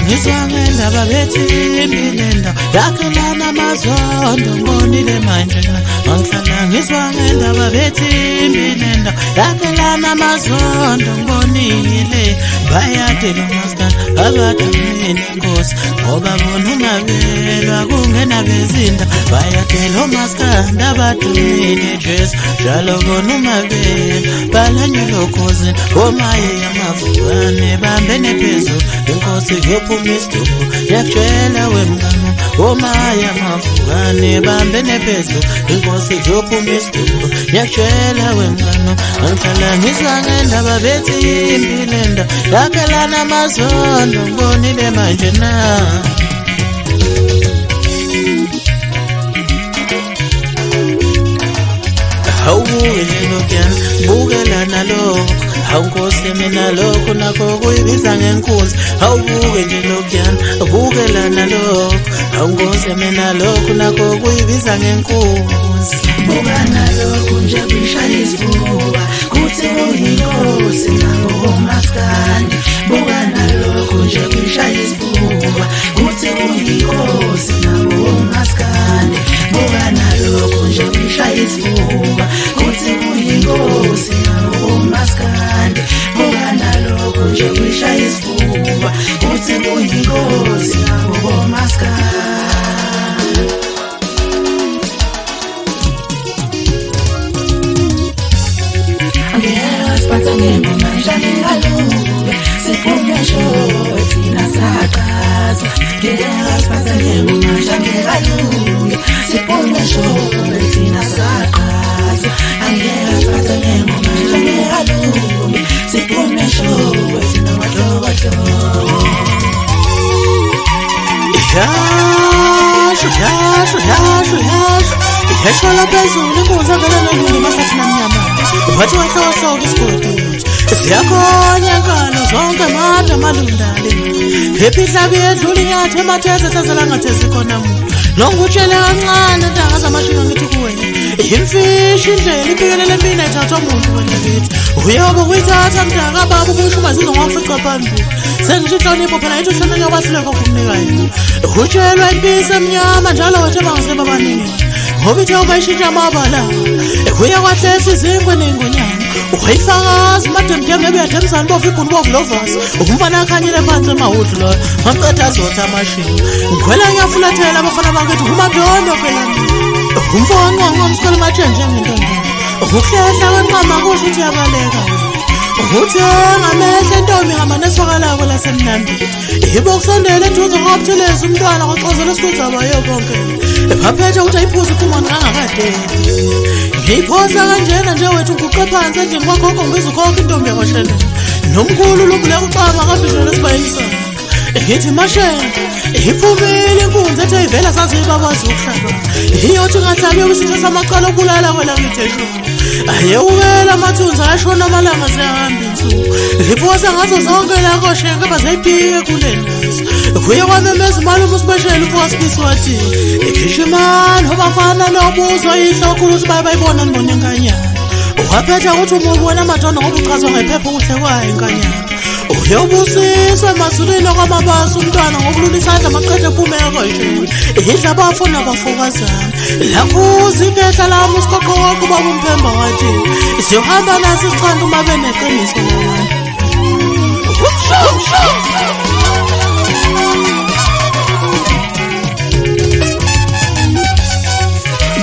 ngizwa ngendaba bethi impilenda yakhelana amazondo ngibonile manje ngihlala ngizwa ngendaba bethi impilenda yakhelana amazondo ngibonile bayadela maskani abadamini inkosi ngoba bona ungabelwa kungena bezinda bayadela maskani abadamini Jesu njalo bona ungabelwa balanyulo khosini omaye yamavukane bambene phezulu inkosi yophuma isidubu yakutshela wemngano omaye yamavukane bambene phezulu inkosi yophuma isidubu yakutshela wemngano ngihlala ngizwa ngendaba bethi impilenda yakhelana amazondo ngibonile manje na bukela nalokho awunkosi mina lokho nakho kuyibiza ngenkunzi awubuke nje lokuyana bukela nalokho awunkosi mina lokho nakho kuyibiza ngenkunzi buka nalokho nje kwishaya isifuba kuthi uyinkosi nabo maskandi buka nalokho nje kwishaya isifuba kuthi uyinkosi nabo maskandi buka nalokho nje kwishaya isifuba kuthi uyinkosi nabo maskandi buka nalokho nje kwishaya isifuba kuthi uyinkosi nabo maskandi Ngiyaziphatha manje ngalobe siphume showe thina saqhaza ngiyaziphatha manje ngalobe siphume showe thina saqhaza ngiyaziphatha manje ngalobe siphume showe thina wadlobatlo Yasho la phezulu inkunzi avelana yini masathi namnyama uphathi wahloko isigodi siyakhona nkalo zonke manje amalundale phephi ihlabi yedlula inyathi ematheze sezela ngathezi khona muntu nongutshele kancane ntanga zamashilo ngithi kuwe imfishi indlela ipikelele mina ithathwa umuntu wena kithi uyobe uyithatha mntaka baba ubusho mazizo ngomfica phambili sengisho inhlonipho phela yithi uhlonanya kwahluleka kumnikayo utshelwa impisi emnyama njalo wethe bangaseba baningi ngoba ithe ubayishintsha amabala kuya kwahlehla izingwe nengonyama uhayifakazi mademdem ebeyademzana bovu iguni bovulovasi umfana akhanyile phansi emawudlu loyo ngaqeda azotha amashini ngikhwela ngiyafulathela abafana bakithi umadondo phela umfonqonqo msikole matshenje ngentondo ukuhlehla kwenqama kusho ukuthi uyabaleka uthenga amehla entombi hamba neswakalako lasemnambini yibo kusondela eduze ngobuthelezi umntwana kwaxozela isikhuthi abayo konke ephaphethe ukuthi ayiphuze uphuma ngangakadeni ngiyiphosa kanjena nje wethu uguqe phansi endlini kwakhokho ngibiza ukhokho intombi yakwahleleni nomkhulu ulubuleka ucama kabhishela esibayisana ngithi mashela iphumile inkunzi ethe ivela sazibakwazi ukuhlaba iyothi ngahlabi yokusitho samaqala obulala kwelangitheshu ayewukela amathunzi ayashona amalanga sehamba insuku ngiphosa ngazo zonke lakoshenke bazayiphike kulenazo kuye kwamemeza umalume uspesheli ufospisi wathi ikhishwe imali obafana nobuzwa yihlokhulu ukuthi bayibona nibona enkanyana waphetha ukuthi umubona amadondo ngoba uchazwa ngephepha uhle kwayo enkanyana uyobusiswa emazulwini okwamabasi umntwana ngokulula isandla amaqeda ephumeko nje idla abafuna abafokazana lakhuza impehla lami usiqoqo wakho ubaba umphemba wathi siyohamba naso isichanda uma beneqiniso nabantu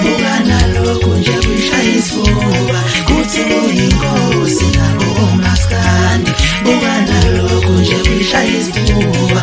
buka nalokho nje kwishaya isifuba kuthi uyinkosi nabo maskandi buka nalokho nje kwishaya isifuba